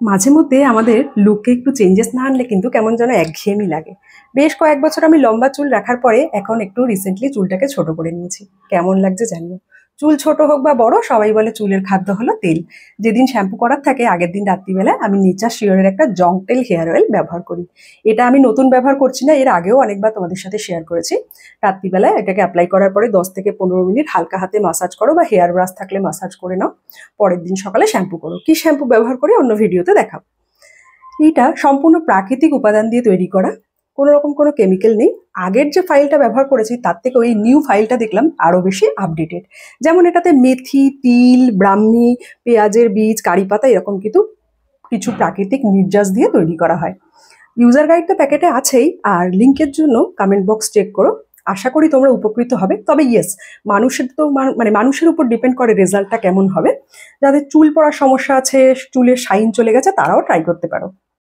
মাঝে মধ্যে আমাদের লুকে একটু চেঞ্জেস না আনলে কিন্তু কেমন যেন একঘেয়েমি লাগে। বেশ কয়েক বছর আমি লম্বা চুল রাখার পরে এখন একটু রিসেন্টলি চুলটাকে ছোট করে নিয়েছি। কেমন লাগছে জানি না। চুল ছোট হোক বা বড়, সবাই বলে চুলের খাদ্য হলো তেল। যেদিন শ্যাম্পু করার থাকে আগের দিন রাত্রিবেলায় আমি নেচার শিওরের একটা জং তেল হেয়ার অয়েল ব্যবহার করি। এটা আমি নতুন ব্যবহার করছি না, এর আগেও অনেকবার তোমাদের সাথে শেয়ার করেছি। রাত্রিবেলায় এটাকে অ্যাপ্লাই করার পরে 10 থেকে 15 মিনিট হালকা হাতে মাসাজ করো বা হেয়ার ব্রাশ থাকলে মাসাজ করে নাও। পরের দিন সকালে শ্যাম্পু করো। কি শ্যাম্পু ব্যবহার করি অন্য ভিডিওতে দেখাবো। এটা সম্পূর্ণ প্রাকৃতিক উপাদান দিয়ে তৈরি করা, কোনো রকম কোনো কেমিক্যাল নেই। আগের যে ফাইলটা ব্যবহার করেছি তার থেকে ওই নিউ ফাইলটা দেখলাম আরও বেশি আপডেটেড। যেমন এটাতে মেথি, তিল, ব্রাহ্মী, পেঁয়াজের বীজ, কারি পাতা এরকম কিন্তু কিছু প্রাকৃতিক নির্যাস দিয়ে তৈরি করা হয়। ইউজার গাইড তো প্যাকেটে আছেই, আর লিঙ্কের জন্য কমেন্ট বক্স চেক করো। আশা করি তোমরা উপকৃত হবে। তবে ইয়েস, মানুষের তো মানে মানুষের উপর ডিপেন্ড করে রেজাল্টটা কেমন হবে। যাদের চুল পড়ার সমস্যা আছে, চুলের শাইন চলে গেছে, তারাও ট্রাই করতে পারো।